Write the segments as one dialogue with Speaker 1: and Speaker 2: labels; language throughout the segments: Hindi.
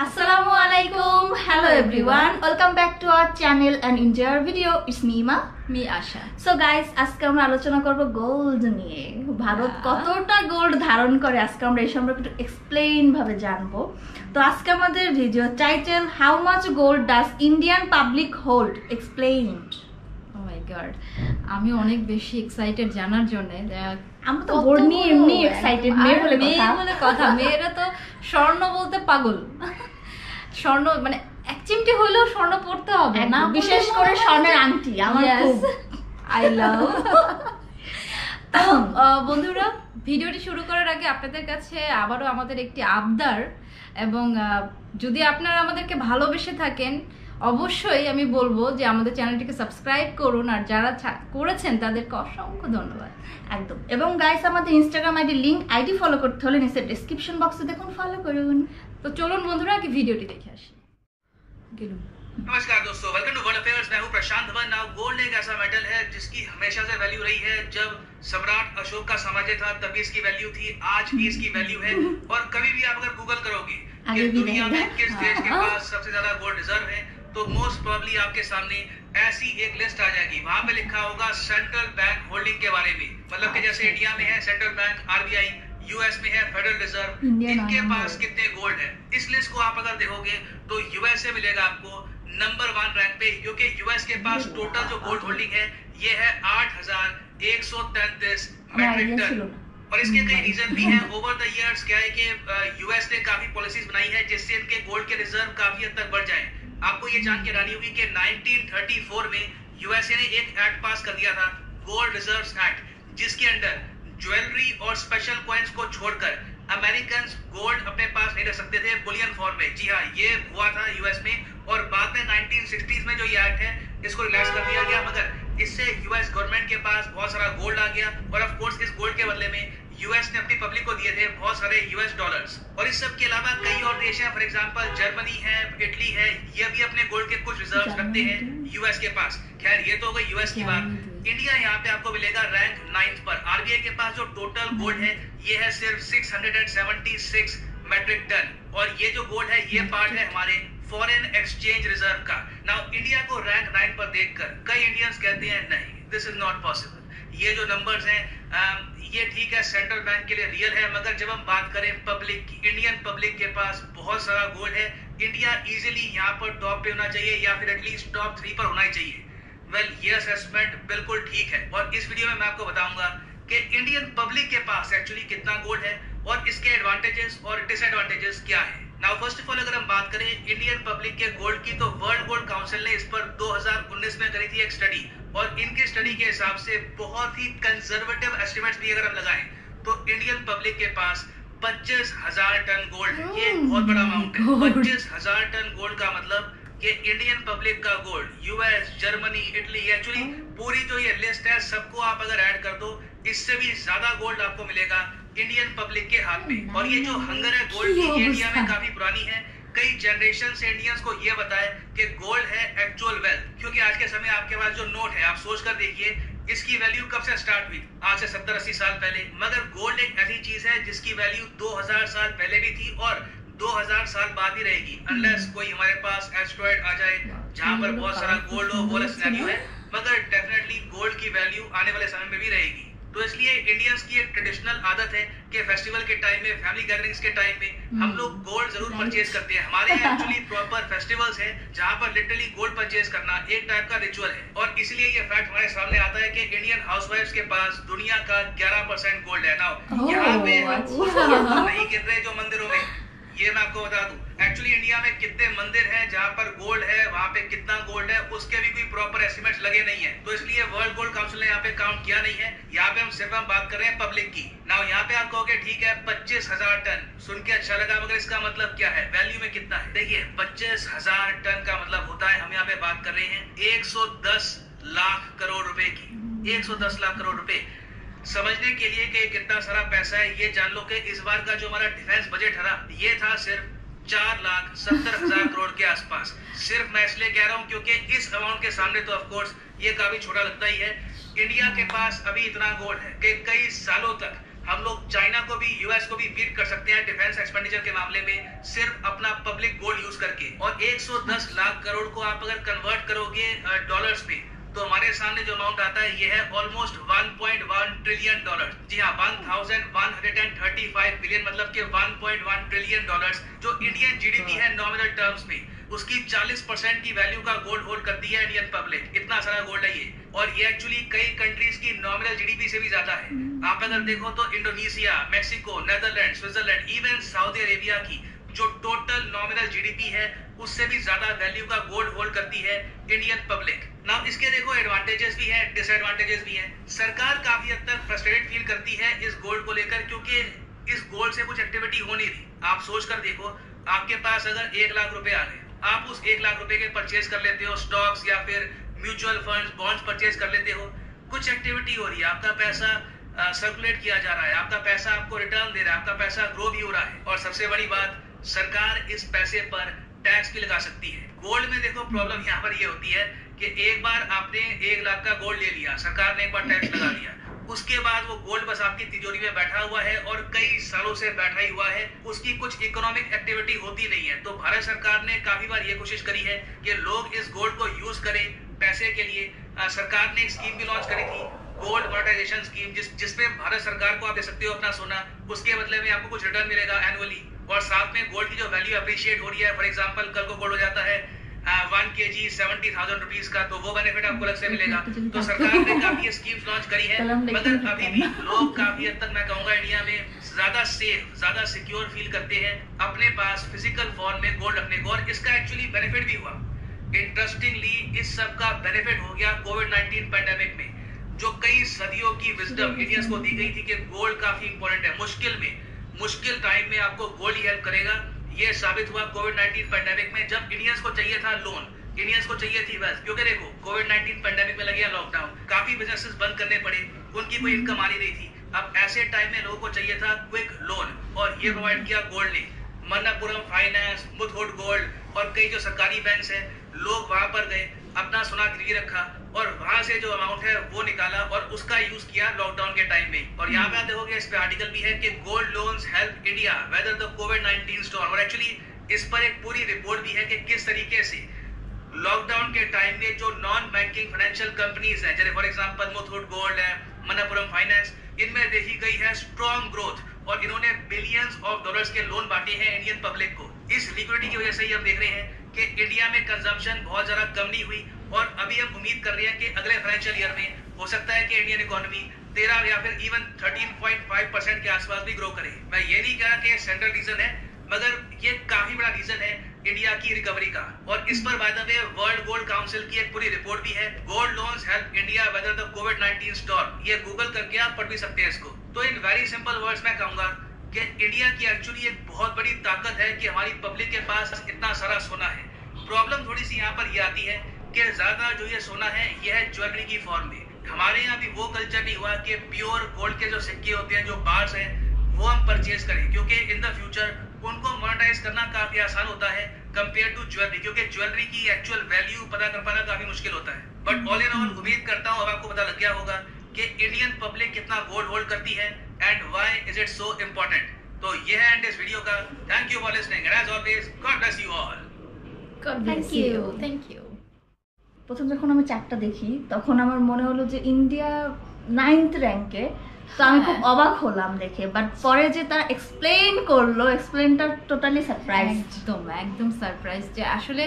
Speaker 1: Assalamualaikum. Hello everyone. Welcome back to our channel and enjoy our video. It's me Ima.
Speaker 2: Me Asha.
Speaker 1: So guys, আজকে আমরা আলোচনা করব গোল্ড নিয়ে। ভারত কতটা গোল্ড ধারণ করে আজকে আমরা এই সম্পর্কে একটু এক্সপ্লেইন ভাবে জানবো। তো আজকে আমাদের video title how much gold does Indian public hold explained.
Speaker 2: Oh my god. আমি অনেক বেশি এক্সাইটেড জানার জন্য।
Speaker 1: আমরা তো গোল্ড নিয়ে এমনি এক্সাইটেড, মেয়ে বলে কথা।
Speaker 2: মেয়েরা তো স্বর্ণ বলতে পাগল। স্বর্ণ মানে এক চিমটি হলেও স্বর্ণ পড়তে হবে না,
Speaker 1: বিশেষ করে স্বর্ণের আংটি আমার খুব
Speaker 2: আই লাভ। তো বন্ধুরা, ভিডিওটি শুরু করার আগে আপনাদের কাছে আবারও আমাদের একটি আবদার, এবং যদি আপনারা আমাদেরকে ভালোবেসে থাকেন অবশ্যই আমি বলবো যে আমাদের চ্যানেলটিকে সাবস্ক্রাইব করুন, আর যারা করেছেন তাদেরকে অসংখ্য ধন্যবাদ।
Speaker 1: একদম। এবং গাইস, আমাদের Instagram ID link ID follow করতে হলে নিচে ডেসক্রিপশন বক্সে দেখুন, ফলো করুন।
Speaker 2: তো চলুন বন্ধুরা আগে ভিডিওটি দেখে আসি। গেলুম।
Speaker 3: नमस्कार दोस्तों, वेलकम टू वर्ल्ड अफेयर्स। मैं हूं प्रशांत धवन। नाउ गोल्ड एक ऐसा मेटल है जिसकी हमेशा से वैल्यू रही है। जब सम्राट अशोक का साम्राज्य था तभी इसकी वैल्यू थी, आज भी इसकी वैल्यू है। और कभी भी आप अगर गूगल करोगे कि दुनिया में किस देश के पास सबसे ज्यादा गोल्ड रिजर्व है, तो मोस्ट प्रोबेबली आपके सामने ऐसी एक लिस्ट आ जाएगी। वहां पे लिखा होगा सेंट्रल बैंक होल्डिंग के बारे में, मतलब कि जैसे इंडिया में है सेंट्रल बैंक आरबीआई, यूएस में है फेडरल रिजर्व, इनके पास कितने गोल्ड है। इस लिस्ट को आप अगर देखोगे तो यूएस से मिलेगा आपको नंबर 1 रैंक पे, क्योंकि यूएस के पास टोटल जो गोल्ड होल्डिंग है ये है 8,133 मेट्रिक टन। और इसके कई रीजन भी हैं। ओवर द इयर्स क्या है कि यूएस ने काफी पॉलिसीज बनाई है जिससे इनके गोल्ड के रिजर्व काफी हद तक बढ़ जाए। आपको ये जान के हैरानी होगी कि 1934 में यूएसए ने एक एक्ट पास कर दिया था, गोल्ड रिजर्व्स एक्ट, जिसके अंडर ज्वेलरी और स्पेशल कॉइन्स को छोड़कर अमेरिकन गोल्ड अपने पास नहीं रख सकते थे बुलियन फॉर्म में। जी हाँ, ये हुआ था यूएस में। और बाद में 1960s में जो ये एक्ट है इसको रिलैक्स कर दिया गया, मगर इससे यूएस गवर्नमेंट के पास बहुत सारा गोल्ड आ गया। और ऑफ कोर्स इस गोल्ड के बदले में यूएस ने अपनी पब्लिक को दिए थे बहुत सारे यूएस डॉलर्स। और इस सब के अलावा कई और देश हैं, फॉर एग्जांपल जर्मनी है, इटली है, ये भी अपने गोल्ड के कुछ रिजर्व्स रखते हैं यूएस के पास। खैर, ये तो हो गई यूएस की बात। इंडिया यहाँ पे आपको मिलेगा रैंक 9th पर। आरबीआई के पास जो टोटल गोल्ड है ये है सिर्फ 676 मेट्रिक टन। और ये जो गोल्ड है ये पार्ट है हमारे फॉरेन एक्सचेंज रिजर्व का। नाउ इंडिया को रैंक 9 पर देखकर कई इंडियंस कहते हैं नहीं, दिस इज नॉट पॉसिबल। ये जो नंबर्स हैं ये ठीक है सेंट्रल बैंक के लिए रियल है, मगर जब हम बात करें पब्लिक की, इंडियन पब्लिक के पास बहुत सारा गोल्ड है। इंडिया इजीली यहाँ पर टॉप पे होना चाहिए या फिर एटलीस्ट टॉप 3 पर होना ही चाहिए। वेल, ये असेसमेंट बिल्कुल ठीक है। और इस वीडियो में मैं आपको बताऊंगा कि इंडियन पब्लिक के पास एक्चुअली कितना गोल्ड है और इसके एडवांटेजेस और डिसएडवांटेजेस क्या है। नाउ फर्स्ट ऑफ ऑल अगर हम बात करें इंडियन पब्लिक के गोल्ड की, तो वर्ल्ड गोल्ड काउंसिल ने इस पर 2019 में करी थी एक स्टडी। और इनके स्टडी के हिसाब से बहुत ही कंजर्वेटिव एस्टिमेट्स भी अगर हम लगाएं तो इंडियन पब्लिक के पास 25,000 टन गोल्ड है। ये बहुत बड़ा अमाउंट है। 25,000 टन गोल्ड का मतलब कि इंडियन पब्लिक का gold US, Germany, Italy, actually पूरी जो ये लिस्ट है सबको आप अगर ऐड कर दो इससे भी ज्यादा गोल्ड आपको मिलेगा इंडियन पब्लिक के हाथ में। और ये जो हंगर है गोल्ड की, ये इंडिया में काफी पुरानी है। कई जनरेशन से इंडियंस को ये बताए कि गोल्ड है एक्चुअल वेल्थ, क्योंकि आज के समय आपके पास जो नोट है आप सोच कर देखिए इसकी वैल्यू कब से स्टार्ट हुई, आज से 70-80 साल पहले। मगर गोल्ड एक ऐसी चीज है जिसकी वैल्यू 2000 साल पहले भी थी और 2000 साल बाद भी रहेगी, अनलेस कोई हमारे पास एस्टेरॉयड आ जाए जहां पर बहुत सारा गोल्ड हो। वो सिनेरियो है, मगर डेफिनेटली गोल्ड की वैल्यू आने वाले समय में भी रहेगी। तो इसलिए इंडियंस की एक ट्रेडिशनल आदत है कि फेस्टिवल के टाइम में, फैमिली गैदरिंग्स के टाइम में हम लोग गोल्ड जरूर परचेज करते हैं। हमारे एक्चुअली प्रॉपर फेस्टिवल्स हैं जहां पर लिटरली गोल्ड परचेज करना एक टाइप का रिचुअल है। और इसलिए ये फैक्ट हमारे सामने आता है कि इंडियन हाउसवाइफ्स के पास दुनिया का 11% गोल्ड है। नाउ यहाँ पे नहीं गिर रहे जो मंदिरों में, ये मैं आपको बता दूं एक्चुअली इंडिया में कितने मंदिर हैं जहां पर गोल्ड है, वहां पे कितना गोल्ड है उसके भी कोई प्रॉपर एस्टिमेट्स लगे नहीं है। तो इसलिए वर्ल्ड गोल्ड काउंसिल ने यहाँ पे काउंट किया नहीं है। यहाँ पे हम सिर्फ बात कर रहे हैं पब्लिक की। नाउ यहाँ पे आप कहोगे ठीक है 25,000 टन सुन के अच्छा लगा, मगर इसका मतलब क्या है, वैल्यू में कितना है। देखिए 25,000 टन का मतलब होता है, हम यहाँ पे बात कर रहे हैं 110 लाख करोड़ रुपए की। 110 लाख करोड़ रुपए समझने के लिए कि कितना सारा पैसा है ये जान लो कि इस बार का जो हमारा डिफेंस बजट है ये था सिर्फ 4,70,000 करोड़ के आसपास। सिर्फ मैं इसलिए कह रहा हूँ क्योंकि इस अमाउंट के सामने तो ऑफ कोर्स ये काफी छोटा लगता ही है। इंडिया के पास अभी इतना गोल्ड है कि कई सालों तक हम लोग चाइना को भी यूएस को भी बीट कर सकते हैं डिफेंस एक्सपेंडिचर के मामले में, सिर्फ अपना पब्लिक गोल्ड यूज करके। और 110 लाख करोड़ को आप अगर कन्वर्ट करोगे डॉलर्स में, तो हमारे सामने जो अमाउंट आता है ये है ऑलमोस्ट 1.1 ट्रिलियन डॉलर। जी हाँ, 1135 बिलियन, मतलब कि 1.1 ट्रिलियन डॉलर्स, जो इंडियन जीडीपी है नॉमिनल टर्म्स में, उसकी 40% की वैल्यू का गोल्ड होल्ड करती है इंडियन पब्लिक। इतना सारा गोल्ड है ये, और ये एक्चुअली कई कंट्रीज की नॉमिनल जीडीपी से भी ज्यादा है। आप अगर देखो तो Indonesia, Mexico, Netherland, Switzerland, even Saudi Arabia की जो टोटल नॉमिनल जीडीपी है उससे भी ज्यादा वैल्यू का गोल्ड होल्ड करती है इंडियन पब्लिक। नाउ इसके देखो एडवांटेजेस भी हैं, डिसएडवांटेजेस भी हैं। सरकार काफी हद तक फ्रस्ट्रेटेड फील करती है इस गोल्ड को लेकर, क्योंकि इस गोल्ड से कुछ एक्टिविटी हो नहीं रही। आप सोच कर देखो, आपके पास अगर 1 लाख रुपए आ गए, आप उस 1 लाख रुपए के परचेज कर लेते हो, स्टॉक्स या फिर म्यूचुअल फंड्स, बॉन्ड्स परचेज कर लेते हो, कुछ एक्टिविटी हो रही है, आपका पैसा सर्कुलेट किया जा रहा है, आपका पैसा आपको रिटर्न दे रहा है, आपका पैसा ग्रो भी हो रहा है, और सबसे बड़ी बात, सरकार इस पैसे पर टैक्स भी लगा सकती है। गोल्ड में देखो प्रॉब्लम यहाँ पर ये होती है कि एक बार आपने 1 लाख का गोल्ड ले लिया, सरकार ने एक बार टैक्स लगा दिया, उसके बाद वो गोल्ड बस आपकी तिजोरी में बैठा हुआ है और कई सालों से बैठा ही हुआ है, उसकी कुछ इकोनॉमिक एक्टिविटी होती नहीं है। तो भारत सरकार ने काफी बार ये कोशिश करी है कि लोग इस गोल्ड को यूज करें पैसे के लिए। सरकार ने एक स्कीम भी लॉन्च करी थी, गोल्ड मोनेटाइजेशन स्कीम, जिसमें भारत सरकार को आप दे सकते हो अपना सोना, उसके बदले में आपको कुछ रिटर्न मिलेगा एनुअली, और साथ में गोल्ड की जो वैल्यू अप्रिशिएट हो रही है, फॉर एग्जांपल कल को गोल्ड हो जाता है 1 kg 70,000 रुपीज का, तो वो बेनिफिट आपको अलग से मिलेगा। तो सरकार ने काफी स्कीम्स लॉन्च करी है, मगर अभी भी लोग काफी हद तक, मैं कहूंगा, इंडिया में ज्यादा सेफ, ज्यादा सिक्योर फील करते हैं अपने पास फिजिकल फॉर्म में गोल्ड रखने को, और इसका एक्चुअली बेनिफिट भी हुआ। इंटरेस्टिंगली इस सब का बेनिफिट हो गया कोविड-19 पैंडेमिक में, जो कई सदियों की विजडम इंडियंस को दी गई थी कि गोल्ड काफी इंपॉर्टेंट है, मुश्किल टाइम में आपको गोल्ड ही हेल्प करेगा। ये साबित हुआ कोविड-19 पैंडेमिक में, जब इंडियंस को चाहिए था लोन, इंडियंस को चाहिए थी वेल्थ, क्योंकि देखो कोविड-19 पैंडेमिक में लग गया लॉकडाउन, काफी बिजनेसेस बंद करने पड़े, उनकी कोई इनकम आ नहीं रही थी। अब ऐसे टाइम में लोगों को चाहिए था क्विक लोन, और ये प्रोवाइड किया गोल्ड ने। मन्नापुरम फाइनेंस, मुथूट गोल्ड और कई जो सरकारी बैंक्स हैं, लोग वहां पर गए, अपना सोना गिरवी रखा, और वहां से जो अमाउंट है वो निकाला और उसका यूज किया लॉकडाउन के टाइम में। और यहाँ पे आप देखोगे इस पे आर्टिकल भी है कि gold loans help India whether the covid storm, और एक्चुअली इस पर एक पूरी रिपोर्ट भी है कि किस तरीके से लॉकडाउन के टाइम में जो नॉन बैंकिंग फाइनेंशियल कंपनीज हैं, जैसे फॉर एग्जांपल मुथूट गोल्ड है, मन्नापुरम फाइनेंस, इनमें देखी गई है स्ट्रॉन्ग ग्रोथ, और इन्होंने बिलियंस ऑफ डॉलर्स के लोन बांटे हैं इंडियन पब्लिक को। इस लिक्विडिटी की वजह से ही हम देख रहे हैं कि इंडिया में कंजम्पशन बहुत ज्यादा कम नहीं हुई, और अभी हम उम्मीद कर रहे हैं कि अगले फाइनेंशियल ईयर में हो सकता है कि इंडियन इकोनॉमी 13 या फिर इवन 13.5% के आसपास भी ग्रो करे। मैं ये नहीं कह रहा कि सेंट्रल रीजन है, मगर ये काफी बड़ा रीजन है इंडिया की रिकवरी का। और इस पर by the way world gold council की एक पूरी रिपोर्ट भी है, gold loans help India whether the covid storm. ये गूगल करके आप पढ़ भी सकते हैं इसको। तो इन वेरी सिंपल वर्ड्स मैं कहूंगा कि इंडिया की एक्चुअली एक बहुत बड़ी ताकत है कि हमारी पब्लिक के पास इतना सारा सोना है। प्रॉब्लम थोड़ी सी यहाँ पर ये आती है कि ज्यादा जो ये सोना है ये है ज्वेलरी की फॉर्म में। हमारे यहाँ भी वो कल्चर नहीं हुआ कि प्योर गोल्ड के जो सिक्के होते हैं, जो बार्स हैं, वो हम परचेज करें, क्योंकि इन द फ्यूचर उनको मोनेटाइज करना काफी आसान होता है कंपेयर टू ज्वेलरी, क्योंकि ज्वेलरी की एक्चुअल वैल्यू पता कर पाना काफी मुश्किल होता है। बट ऑल इन ऑल उम्मीद करता हूँ अब आपको पता लग गया होगा कि इंडियन पब्लिक कितना गोल्ड होल्ड करती है and why is it so important. तो ये है एंड इस वीडियो का। Thank you for listening and as always god bless you all.
Speaker 2: Thank you.
Speaker 1: প্রথম যখন আমি চার্টটা দেখি তখন আমার মনে হলো যে ইন্ডিয়া 9th র্যাঙ্কে, তো আমি খুব অবাক হলাম দেখে, বাট পরে যে তারা এক্সপ্লেইন করলো, এক্সপ্লেইনটা টোটালি সারপ্রাইজ,
Speaker 2: একদম সারপ্রাইজ, যে আসলে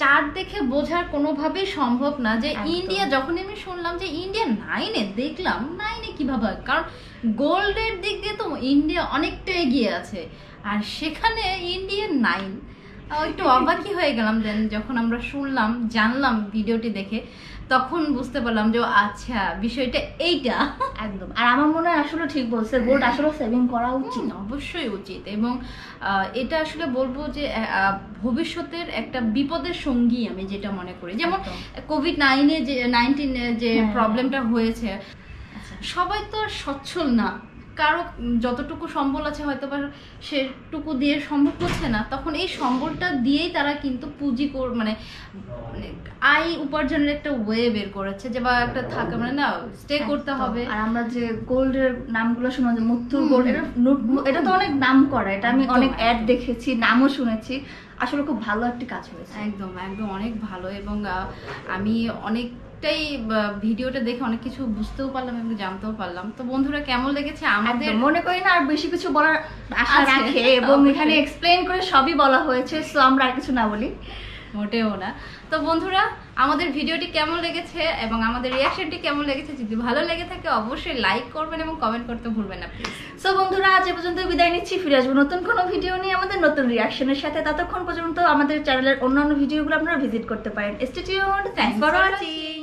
Speaker 2: চার্ট দেখে বোঝার কোনোভাবেই সম্ভব না যে ইন্ডিয়া, যখন আমি শুনলাম যে ইন্ডিয়া 9-এ, দেখলাম 9-এ কিভাবে, কারণ গোল্ডের দিক দিয়ে তো ইন্ডিয়া অনেকটা এগিয়ে আছে, আর সেখানে ইন্ডিয়া 9। একটু অবাকই হয়ে গেলাম দেন যখন আমরা শুনলাম, জানলাম ভিডিওটি দেখে, তখন বুঝতে পারলাম যে আচ্ছা বিষয়টা এইটা।
Speaker 1: একদম। আর আমার মনে হয় আসলে ঠিক বলছে, গোল্ড আসলে সেভিং করা উচিত,
Speaker 2: অবশ্যই উচিত, এবং এটা আসলে বলবো যে ভবিষ্যতের একটা বিপদের সঙ্গী আমি যেটা মনে করি। যেমন কোভিড-19 যে প্রবলেমটা হয়েছে, সবাই তো আর সচ্ছল না, কারো যতটুকু সম্বল আছে হয়তো বা সেটুকু দিয়ে সম্ভব হচ্ছে না, তখন এই সম্বলটা দিয়েই তারা কিন্তু পুঁজি মানে আয় উপার্জনের একটা ওয়ে বের করেছে, যে বা একটা থাকে মানে না স্টে করতে হবে।
Speaker 1: আর আমরা যে গোল্ডের নামগুলো শুনলাম, যে মুত্তুর গোল্ড, এটা তো অনেক নাম করা, এটা আমি অনেক অ্যাড দেখেছি, নামও শুনেছি, আসলে খুব ভালো একটা কাজ হয়েছে।
Speaker 2: একদম একদম অনেক ভালো, এবং আমি অনেকটাই ভিডিওটা দেখে অনেক কিছু বুঝতেও পারলাম এবং জানতেও পারলাম। তো বন্ধুরা কেমন লেগেছে আমাদের,
Speaker 1: মনে করি না আর বেশি কিছু বলার আশা রাখে, এবং এখানে এক্সপ্লেইন করে সবই বলা হয়েছে, সো আমরা আর কিছু না বলি,
Speaker 2: মোটেও না। তো বন্ধুরা আমাদের ভিডিওটি কেমন লেগেছে এবং আমাদের রিয়াকশনটি কেমন লেগেছে, যদি ভালো লেগে থাকে অবশ্যই লাইক করবেন এবং কমেন্ট করতে ভুলবেন না প্লিজ।
Speaker 1: সো বন্ধুরা আজ এ পর্যন্ত বিদায় নিচ্ছি, ফিরে আসবো নতুন কোনো ভিডিও নিয়ে আমাদের নতুন রিয়াকশনের সাথে। ততক্ষণ পর্যন্ত আমাদের চ্যানেলের অন্যান্য ভিডিওগুলো আপনারা ভিজিট করতে পারেন। Stay tuned, thanks for watching.